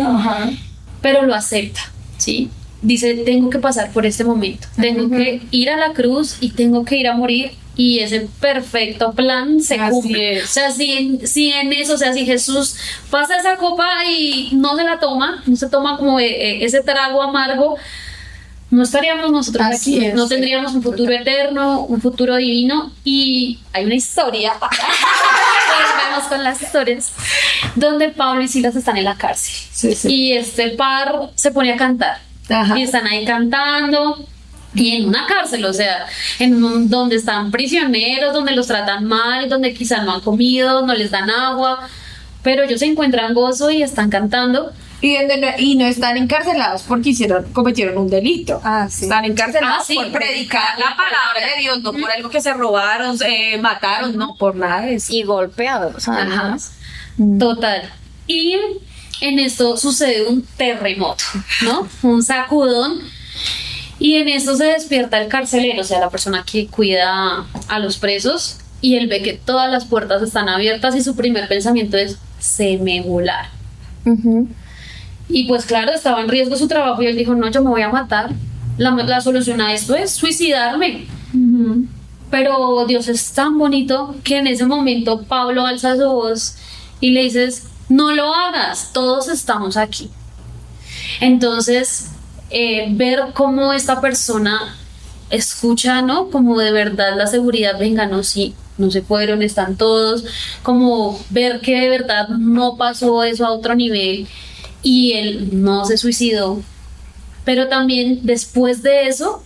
pero lo acepta, ¿sí? Dice, tengo que pasar por este momento, tengo que ir a la cruz y tengo que ir a morir, y ese perfecto plan se cumple. O sea, si en eso, o sea, si Jesús pasa esa copa y no se la toma, no se toma como ese trago amargo, no estaríamos nosotros aquí, no tendríamos un futuro eterno, un futuro divino. Y hay una historia, vamos con las historias, donde Pablo y Silas están en la cárcel, y este par se pone a cantar. Y están ahí cantando, y en una cárcel, o sea, donde están prisioneros, donde los tratan mal, donde quizá no han comido, no les dan agua, pero ellos se encuentran gozo y están cantando. Y no están encarcelados porque cometieron un delito. Están encarcelados por predicar la palabra de Dios, no por algo que se robaron, mataron, no por nada de eso. Y golpeados. Total. Y en esto sucede un terremoto, ¿no? Un sacudón. Y en esto se despierta el carcelero, o sea, la persona que cuida a los presos, y él ve que todas las puertas están abiertas y su primer pensamiento es, se me volaron. Y pues claro, estaba en riesgo su trabajo y él dijo, no, yo me voy a matar. La solución a esto es suicidarme. Pero Dios es tan bonito que en ese momento Pablo alza su voz y le dices, no lo hagas, todos estamos aquí. Entonces, ver cómo esta persona escucha, ¿no? Como de verdad la seguridad, venga, no, sí, no se fueron, están todos, como ver que de verdad no pasó eso a otro nivel y él no se suicidó, pero también después de eso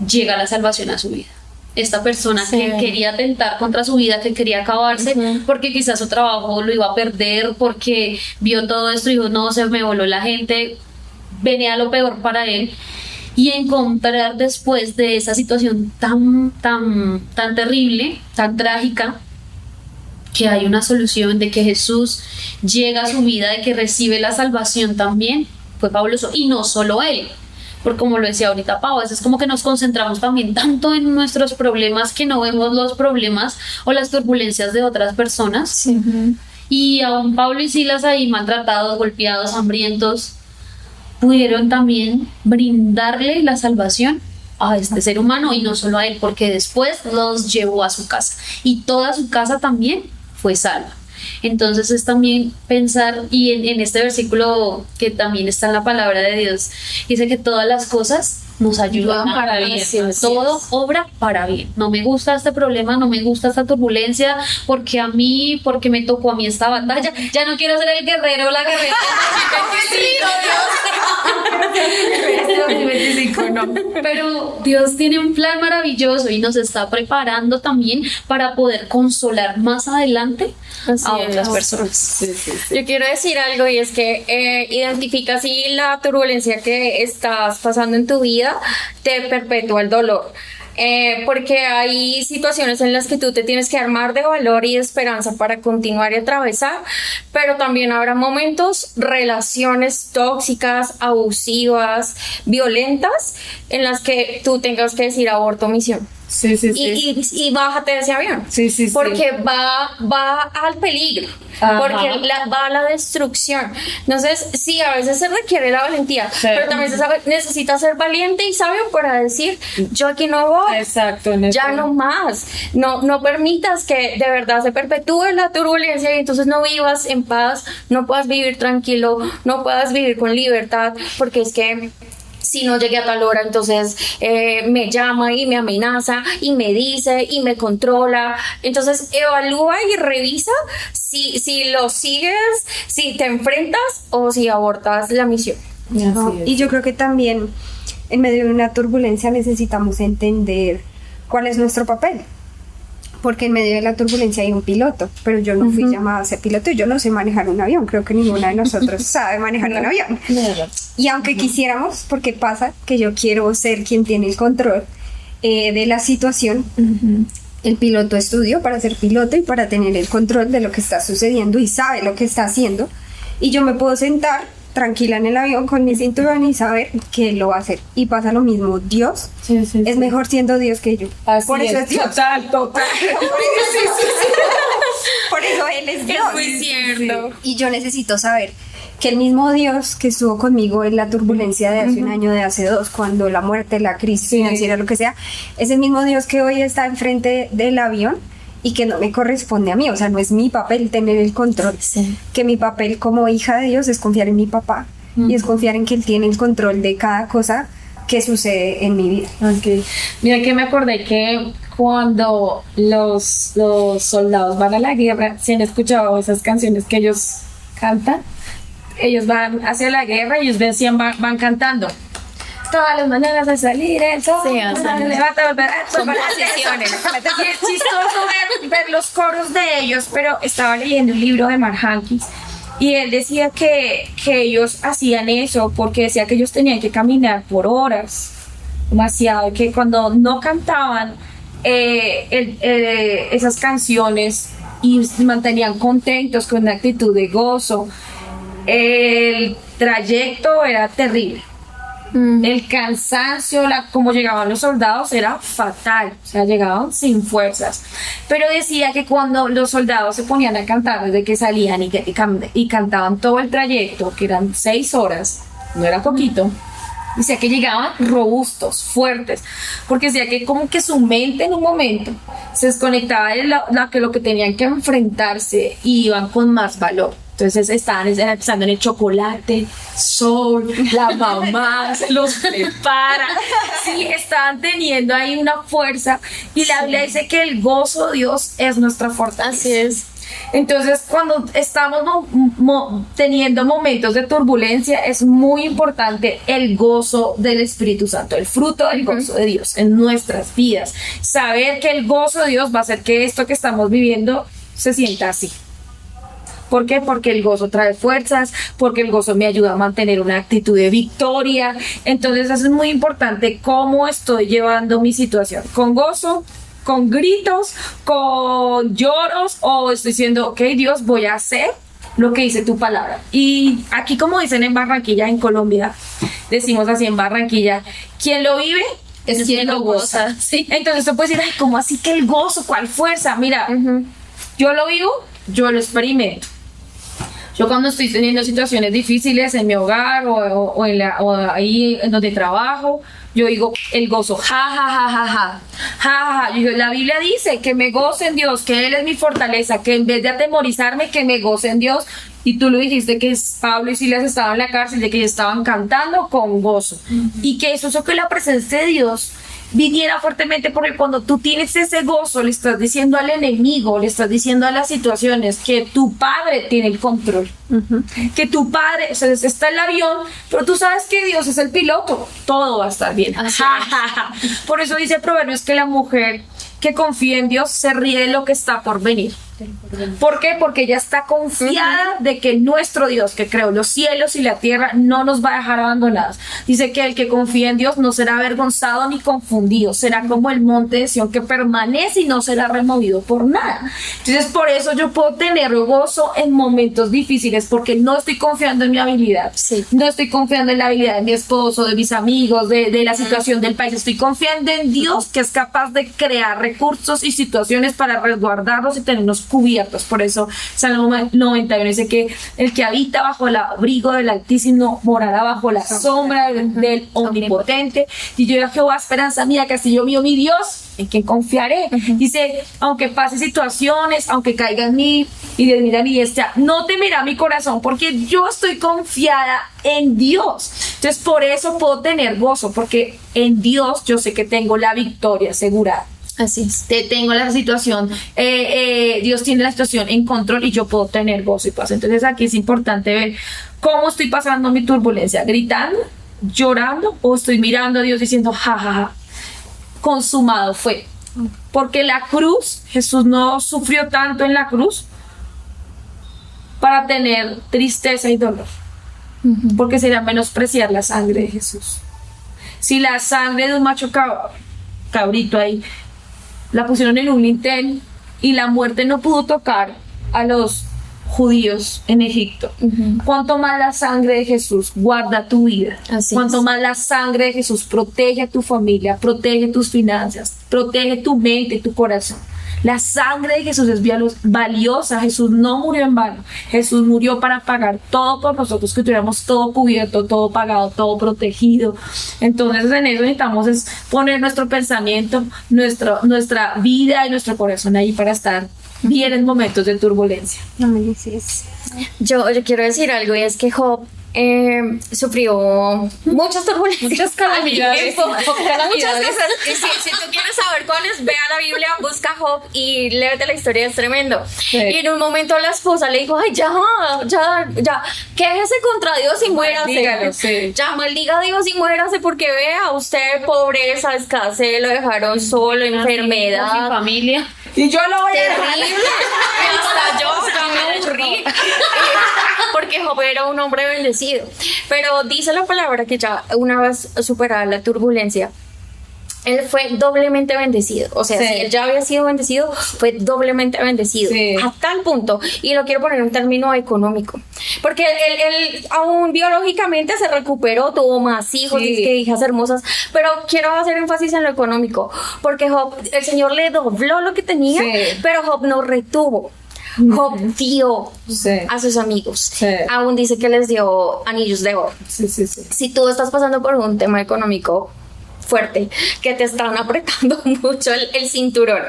llega la salvación a su vida. Esta persona que quería atentar contra su vida, que quería acabarse, porque quizás su trabajo lo iba a perder, porque vio todo esto y dijo, no, se me voló la gente, venía lo peor para él. Y encontrar después de esa situación tan terrible, tan trágica, que hay una solución, de que Jesús llega a su vida, de que recibe la salvación también, fue fabuloso. Y no solo él, porque como lo decía ahorita Pau, a veces como que nos concentramos también tanto en nuestros problemas que no vemos los problemas o las turbulencias de otras personas. Y aún Pablo y Silas ahí maltratados, golpeados, hambrientos, pudieron también brindarle la salvación a este ser humano, y no solo a él, porque después los llevó a su casa y toda su casa también fue salva. Entonces es también pensar, y en este versículo que también está en la palabra de Dios, dice que todas las cosas nos ayudan para bien, todo obra para bien. No me gusta este problema, no me gusta esta turbulencia, porque me tocó a mí esta batalla, ya no quiero ser el guerrero o la guerrera. Pero Dios tiene un plan maravilloso y nos está preparando también para poder consolar más adelante a otras personas. Yo quiero decir algo, y es que identifica si la turbulencia que estás pasando en tu vida te perpetúa el dolor. porque hay situaciones en las que tú te tienes que armar de valor y de esperanza para continuar y atravesar, pero también habrá momentos, relaciones tóxicas, abusivas, violentas, en las que tú tengas que decir aborto misión. Sí, sí, sí. Y bájate de ese avión. Sí, sí, sí. Porque va al peligro. Ajá. Porque va a la destrucción. Entonces, sí, a veces se requiere la valentía. Sí. Pero también necesita ser valiente y sabio para decir, yo aquí no voy. Exacto. Ya no más. No permitas que de verdad se perpetúe la turbulencia y entonces no vivas en paz, no puedas vivir tranquilo, no puedas vivir con libertad, porque es que si no llegué a tal hora, entonces me llama y me amenaza y me dice y me controla. Entonces evalúa y revisa si lo sigues, si te enfrentas o si abortas la misión. Así es. Y yo creo que también en medio de una turbulencia necesitamos entender cuál es nuestro papel. Porque en medio de la turbulencia hay un piloto, pero yo no fui llamada a ser piloto y yo no sé manejar un avión. Creo que ninguna de nosotros sabe manejar un avión. Y aunque quisiéramos, porque pasa que yo quiero ser quien tiene el control de la situación, el piloto estudió para ser piloto y para tener el control de lo que está sucediendo y sabe lo que está haciendo. Y yo me puedo sentar tranquila en el avión con mi cinturón y saber que él lo va a hacer. Y pasa lo mismo, Dios es mejor siendo Dios que yo. Así por eso es Dios. Total. Por eso Él es Dios. Es muy cierto. Y yo necesito saber que el mismo Dios que estuvo conmigo en la turbulencia de hace un año, de hace dos, cuando la muerte, la crisis financiera, lo que sea, es el mismo Dios que hoy está enfrente del avión y que no me corresponde a mí. O sea, no es mi papel tener el control. Sí. Que mi papel como hija de Dios es confiar en mi papá y es confiar en que Él tiene el control de cada cosa que sucede en mi vida. Okay. Mira que me acordé que cuando los soldados van a la guerra, si han escuchado esas canciones que ellos cantan, ellos van hacia la guerra y ellos decían, van cantando. Todas las mañanas al salir el sol, Sí, levanta, volver a son posiciones. Y es chistoso ver los coros de ellos, pero estaba leyendo un libro de Mark Hankins y él decía que ellos hacían eso porque decía que ellos tenían que caminar por horas, demasiado, que cuando no cantaban esas canciones y se mantenían contentos con una actitud de gozo, el trayecto era terrible. El cansancio, como llegaban los soldados era fatal, o sea, llegaban sin fuerzas. Pero decía que cuando los soldados se ponían a cantar desde que salían y cantaban todo el trayecto, que eran 6 horas, no era poquito, decía que llegaban robustos, fuertes, porque decía que como que su mente en un momento se desconectaba de lo que tenían que enfrentarse y iban con más valor. Entonces estaban pensando en el chocolate, sol, la mamá se los prepara. Sí, estaban teniendo ahí una fuerza. Y la Biblia dice que el gozo de Dios es nuestra fortaleza. Así es. Entonces, cuando estamos teniendo momentos de turbulencia, es muy importante el gozo del Espíritu Santo, el fruto del gozo de Dios en nuestras vidas. Saber que el gozo de Dios va a hacer que esto que estamos viviendo se sienta así. ¿Por qué? Porque el gozo trae fuerzas, porque el gozo me ayuda a mantener una actitud de victoria. Entonces eso es muy importante, cómo estoy llevando mi situación. ¿Con gozo? ¿Con gritos? ¿Con lloros? ¿O estoy diciendo, ok, Dios, voy a hacer lo que dice tu palabra? Y aquí, como dicen en Barranquilla, en Colombia, decimos así en Barranquilla, quien lo vive es quien lo goza. Sí. Entonces tú puedes decir, ay, ¿cómo así que el gozo? ¿Cuál fuerza? Mira, yo lo vivo, yo lo experimento. Yo cuando estoy teniendo situaciones difíciles en mi hogar o ahí en donde trabajo, yo digo el gozo, ja. Yo digo, la Biblia dice que me goce en Dios, que Él es mi fortaleza, que en vez de atemorizarme, que me goce en Dios. Y tú lo dijiste que Pablo y Silas estaban en la cárcel, de que estaban cantando con gozo. Y que eso es que la presencia de Dios viniera fuertemente, porque cuando tú tienes ese gozo, le estás diciendo al enemigo, le estás diciendo a las situaciones que tu Padre tiene el control, que tu Padre, o sea, está el avión, pero tú sabes que Dios es el piloto, todo va a estar bien. Por eso dice Proverbios que la mujer que confía en Dios se ríe de lo que está por venir. ¿Por qué? Porque ella está confiada de que nuestro Dios, que creó los cielos y la tierra, no nos va a dejar abandonados. Dice que el que confía en Dios no será avergonzado ni confundido, será como el monte de Sión que permanece y no será removido por nada. Entonces por eso yo puedo tener gozo en momentos difíciles, porque no estoy confiando en mi habilidad, no estoy confiando en la habilidad de mi esposo, de mis amigos, de la situación del país. Estoy confiando en Dios, que es capaz de crear recursos y situaciones para resguardarlos y tenernos cubiertos. Por eso Salmo 91 dice que el que habita bajo el abrigo del Altísimo morará bajo la sombra del Omnipotente. Y yo, Jehová, esperanza mía, castillo mío, mi Dios, ¿en quién confiaré? Dice, aunque pase situaciones, aunque caiga en mí y de mira y esta, no temerá mi corazón, porque yo estoy confiada en Dios. Entonces por eso puedo tener gozo, porque en Dios yo sé que tengo la victoria asegurada. Así es. Tengo la situación, Dios tiene la situación en control y yo puedo tener gozo y paz. Entonces aquí es importante ver cómo estoy pasando mi turbulencia, gritando, llorando, o estoy mirando a Dios diciendo, ja, consumado fue. Porque la cruz, Jesús no sufrió tanto en la cruz para tener tristeza y dolor, porque sería menospreciar la sangre de Jesús. Si la sangre de un macho cabrito ahí la pusieron en un lintel y la muerte no pudo tocar a los judíos en Egipto, cuanto más la sangre de Jesús guarda tu vida, cuanto más la sangre de Jesús protege a tu familia, protege tus finanzas, protege tu mente, tu corazón. La sangre de Jesús es valiosa. Jesús no murió en vano. Jesús murió para pagar todo por nosotros, que tuviéramos todo cubierto, todo pagado, todo protegido. Entonces en eso necesitamos es poner nuestro pensamiento, nuestra vida y nuestro corazón ahí para estar bien en momentos de turbulencia. No me dices. Yo quiero decir algo, y es que Job sufrió muchas turbulencias, Muchas calamidades. muchas cosas. Y si tú quieres saber cuáles, ve a la Biblia, busca Job y léete la historia, es tremendo. Sí. Y en un momento la esposa le dijo, ay, ya, quéjese contra Dios y muérase. Dígalo, sí. Ya, maldiga a Dios y muérase, porque vea, usted, pobreza, escasez, lo dejaron solo, enfermedad. Sin familia. Y yo lo voy a Terrible. Hasta yo ya me aburrí. Porque Job era un hombre bendecido. Pero dice la palabra que ya una vez superada la turbulencia, él fue doblemente bendecido. O sea, Sí. si él ya había sido bendecido, fue doblemente bendecido. Sí. A tal punto, y lo quiero poner en un término económico, porque él aún biológicamente se recuperó, tuvo más hijos, Sí. que hijas hermosas, pero quiero hacer énfasis en lo económico, porque Job, el Señor le dobló lo que tenía, Sí. pero Job no retuvo. Job dio Sí. a sus amigos. Sí. Aún dice que les dio anillos de oro. Sí. Si tú estás pasando por un tema económico fuerte, que te están apretando mucho el cinturón,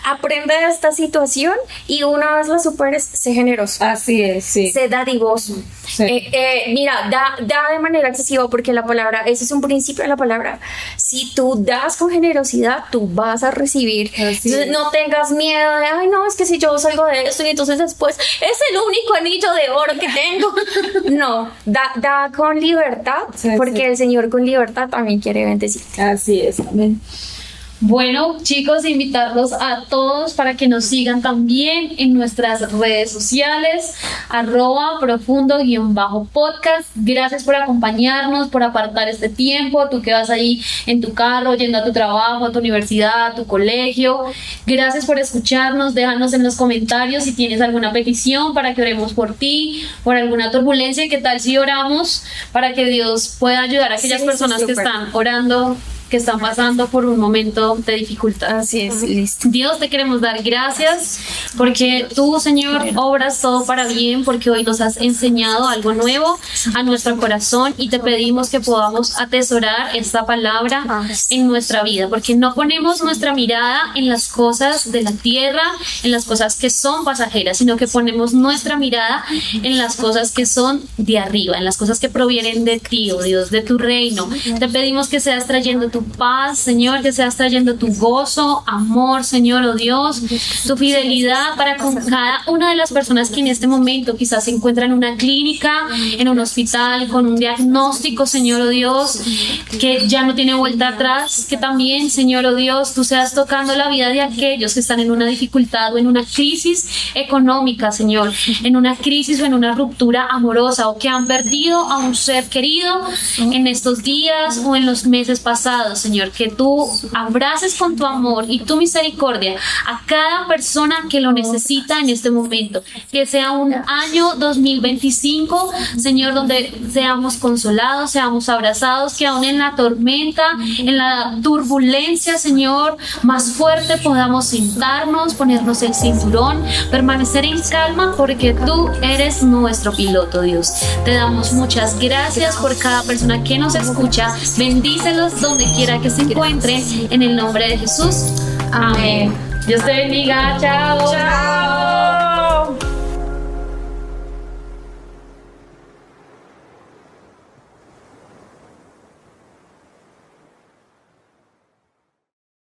aprende de esta situación y una vez la superes, sé generoso, Así es, sí. sé dadivoso. Sí. Mira, da de manera excesiva, porque la palabra, ese es un principio de la palabra. Si tú das con generosidad, tú vas a recibir. Así Entonces, es. no tengas miedo de, ay, no, es que si yo salgo de esto y entonces después es el único anillo de oro que tengo. No, da con libertad, Sí, porque sí. el Señor con libertad también quiere bendecir. Así es, amén. Bueno, chicos, invitarlos a todos para que nos sigan también en nuestras redes sociales, @profundo_podcast. Gracias por acompañarnos, por apartar este tiempo, tú que vas ahí en tu carro, yendo a tu trabajo, a tu universidad, a tu colegio. Gracias por escucharnos, déjanos en los comentarios si tienes alguna petición para que oremos por ti, por alguna turbulencia. ¿Qué tal si oramos para que Dios pueda ayudar a aquellas Sí, personas que súper. están orando, que están pasando por un momento de dificultad? Así es, listo. Dios, te queremos dar gracias porque tú, Señor, obras todo para bien, porque hoy nos has enseñado algo nuevo a nuestro corazón y te pedimos que podamos atesorar esta palabra en nuestra vida, porque no ponemos nuestra mirada en las cosas de la tierra, en las cosas que son pasajeras, sino que ponemos nuestra mirada en las cosas que son de arriba, en las cosas que provienen de ti, oh Dios, de tu reino. Te pedimos que seas trayendo tu tu paz, Señor, que seas trayendo tu gozo, amor, Señor, oh Dios, tu fidelidad para con cada una de las personas que en este momento quizás se encuentran en una clínica, en un hospital, con un diagnóstico, Señor, oh Dios, que ya no tiene vuelta atrás, que también, Señor, oh Dios, tú seas tocando la vida de aquellos que están en una dificultad o en una crisis económica, Señor, en una crisis o en una ruptura amorosa, o que han perdido a un ser querido en estos días o en los meses pasados, Señor, que tú abraces con tu amor y tu misericordia a cada persona que lo necesita en este momento, que sea un año 2025, Señor, donde seamos consolados, seamos abrazados, que aún en la tormenta, en la turbulencia, Señor, más fuerte podamos sentarnos, ponernos el cinturón, permanecer en calma, porque tú eres nuestro piloto, Dios. Te damos muchas gracias por cada persona que nos escucha. Bendícelos donde quiera que se encuentre, en el nombre de Jesús. Amén. Dios te bendiga. Chao. Chao.